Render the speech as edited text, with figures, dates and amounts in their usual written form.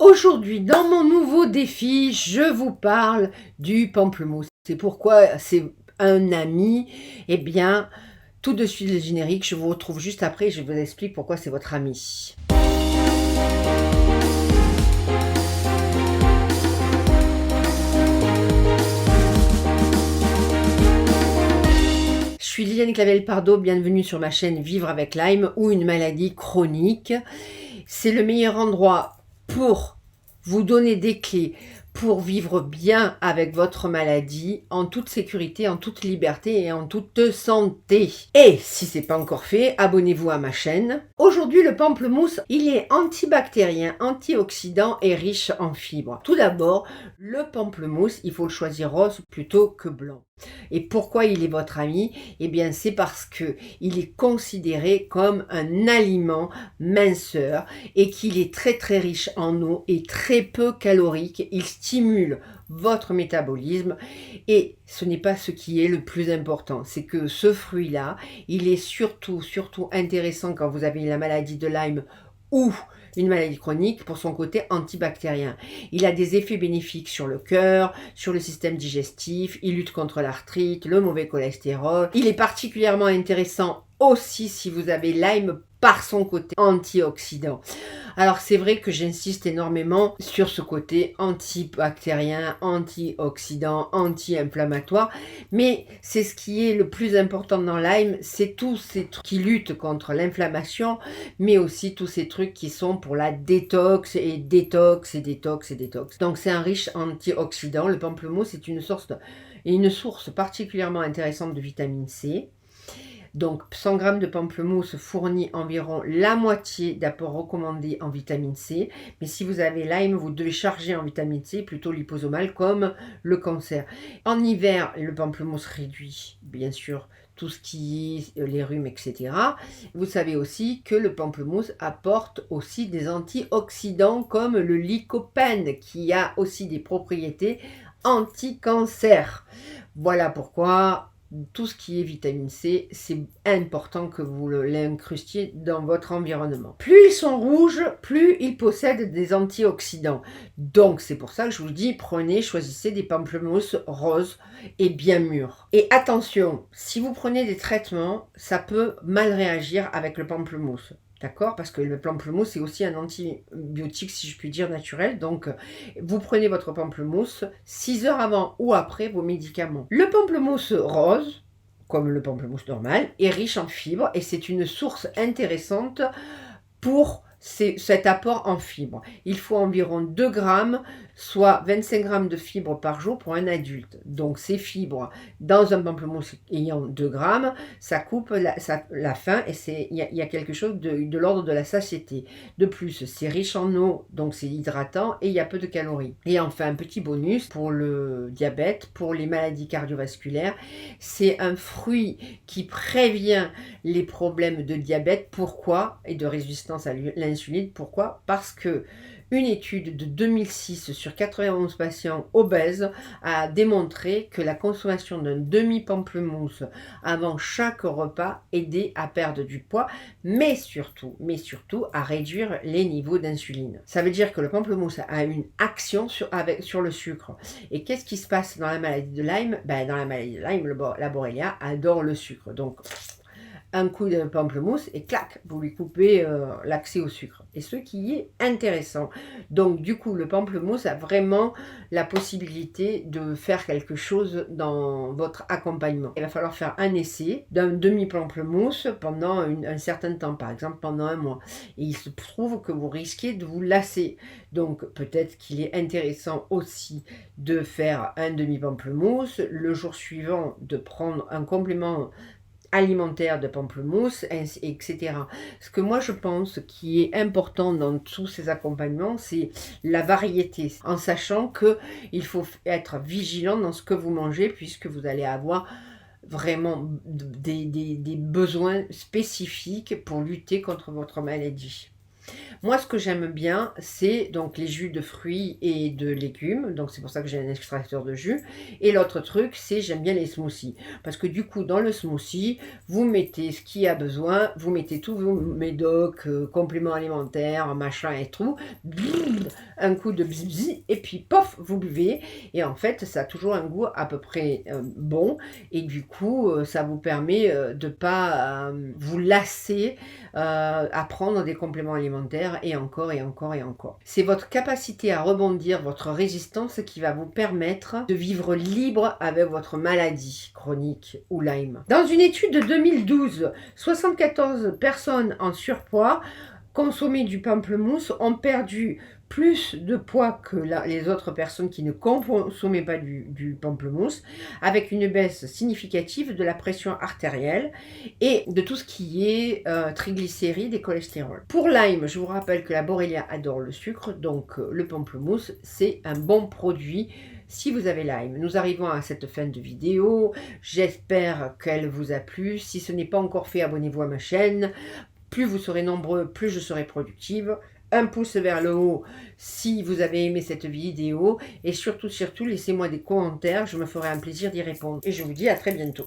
Aujourd'hui, dans mon nouveau défi, je vous parle du pamplemousse. C'est pourquoi c'est un ami. Eh bien, tout de suite le générique, je vous retrouve juste après et je vous explique pourquoi c'est votre ami. Je suis Liliane Clavel-Pardo, bienvenue sur ma chaîne Vivre avec Lyme ou une maladie chronique. C'est le meilleur endroit pour vous donner des clés pour vivre bien avec votre maladie, en toute sécurité, en toute liberté et en toute santé. Et si ce n'est pas encore fait, abonnez-vous à ma chaîne. Aujourd'hui, le pamplemousse, il est antibactérien, antioxydant et riche en fibres. Tout d'abord, le pamplemousse, il faut le choisir rose plutôt que blanc. Et pourquoi il est votre ami? Eh bien, c'est parce que il est considéré comme un aliment minceur et qu'il est très très riche en eau et très peu calorique. Il stimule votre métabolisme et ce n'est pas ce qui est le plus important. C'est que ce fruit-là, il est surtout intéressant quand vous avez la maladie de Lyme ou une maladie chronique pour son côté antibactérien. Il a des effets bénéfiques sur le cœur, sur le système digestif, il lutte contre l'arthrite, le mauvais cholestérol. Il est particulièrement intéressant aussi si vous avez Lyme par son côté antioxydant. Alors c'est vrai que j'insiste énormément sur ce côté antibactérien, antioxydant, anti-inflammatoire, mais c'est ce qui est le plus important dans Lyme, c'est tous ces trucs qui luttent contre l'inflammation, mais aussi tous ces trucs qui sont pour la détox et détox et détox et détox. Donc c'est un riche antioxydant. Le pamplemousse est une source particulièrement intéressante de vitamine C. Donc 100 g de pamplemousse fournit environ la moitié d'apport recommandé en vitamine C. Mais si vous avez Lyme, vous devez charger en vitamine C, plutôt liposomale, comme le cancer. En hiver, le pamplemousse réduit, bien sûr, tout ce qui est les rhumes, etc. Vous savez aussi que le pamplemousse apporte aussi des antioxydants comme le lycopène, qui a aussi des propriétés anti-cancer. Voilà pourquoi tout ce qui est vitamine C, c'est important que vous l'incrustiez dans votre environnement. Plus ils sont rouges, plus ils possèdent des antioxydants. Donc c'est pour ça que je vous dis, choisissez des pamplemousses roses et bien mûrs. Et attention, si vous prenez des traitements, ça peut mal réagir avec le pamplemousse. D'accord? Parce que le pamplemousse est aussi un antibiotique, si je puis dire, naturel. Donc, vous prenez votre pamplemousse 6 heures avant ou après vos médicaments. Le pamplemousse rose, comme le pamplemousse normal, est riche en fibres et c'est une source intéressante pour cet apport en fibres. Il faut environ 2 grammes, soit 25 grammes de fibres par jour pour un adulte. Donc ces fibres, dans un pamplemousse ayant 2 grammes, ça coupe la faim et il y a quelque chose de l'ordre de la satiété. De plus, c'est riche en eau, donc c'est hydratant et il y a peu de calories. Et enfin, un petit bonus pour le diabète, pour les maladies cardiovasculaires, c'est un fruit qui prévient les problèmes de diabète. Pourquoi? Et de résistance à l'insuline. Pourquoi? Parce que une étude de 2006 sur 91 patients obèses a démontré que la consommation d'un demi-pamplemousse avant chaque repas aidait à perdre du poids, mais surtout à réduire les niveaux d'insuline. Ça veut dire que le pamplemousse a une action sur le sucre. Et qu'est-ce qui se passe dans la maladie de Lyme? Dans la maladie de Lyme, la Borrelia adore le sucre. Donc, un coup de pamplemousse et clac, vous lui coupez l'accès au sucre. Et ce qui est intéressant. Donc du coup, le pamplemousse a vraiment la possibilité de faire quelque chose dans votre accompagnement. Il va falloir faire un essai d'un demi-pamplemousse pendant un certain temps, par exemple pendant 1 mois. Et il se trouve que vous risquez de vous lasser. Donc peut-être qu'il est intéressant aussi de faire un demi-pamplemousse, le jour suivant de prendre un complément alimentaire de pamplemousse, etc. Ce que moi je pense qui est important dans tous ces accompagnements, c'est la variété, en sachant que il faut être vigilant dans ce que vous mangez, puisque vous allez avoir vraiment des besoins spécifiques pour lutter contre votre maladie. Moi, ce que j'aime bien, c'est donc les jus de fruits et de légumes. Donc, c'est pour ça que j'ai un extracteur de jus. Et l'autre truc, c'est j'aime bien les smoothies. Parce que du coup, dans le smoothie, vous mettez ce qu'il y a besoin. Vous mettez tous vos médocs, compléments alimentaires, machin et tout. Un coup de bzz, et puis pof, vous buvez. Et en fait, ça a toujours un goût à peu près bon. Et du coup, ça vous permet de pas vous lasser à prendre des compléments alimentaires et encore et encore et encore. C'est votre capacité à rebondir, votre résistance qui va vous permettre de vivre libre avec votre maladie chronique ou Lyme. Dans une étude de 2012, 74 personnes en surpoids consommer du pamplemousse ont perdu plus de poids que les autres personnes qui ne consommaient pas du pamplemousse, avec une baisse significative de la pression artérielle et de tout ce qui est triglycérides et cholestérol. Pour Lyme, je vous rappelle que la Borrelia adore le sucre, donc le pamplemousse, c'est un bon produit si vous avez Lyme. Nous arrivons à cette fin de vidéo, j'espère qu'elle vous a plu. Si ce n'est pas encore fait, abonnez-vous à ma chaîne. Plus vous serez nombreux, plus je serai productive. Un pouce vers le haut si vous avez aimé cette vidéo. Et surtout, laissez-moi des commentaires. Je me ferai un plaisir d'y répondre. Et je vous dis à très bientôt.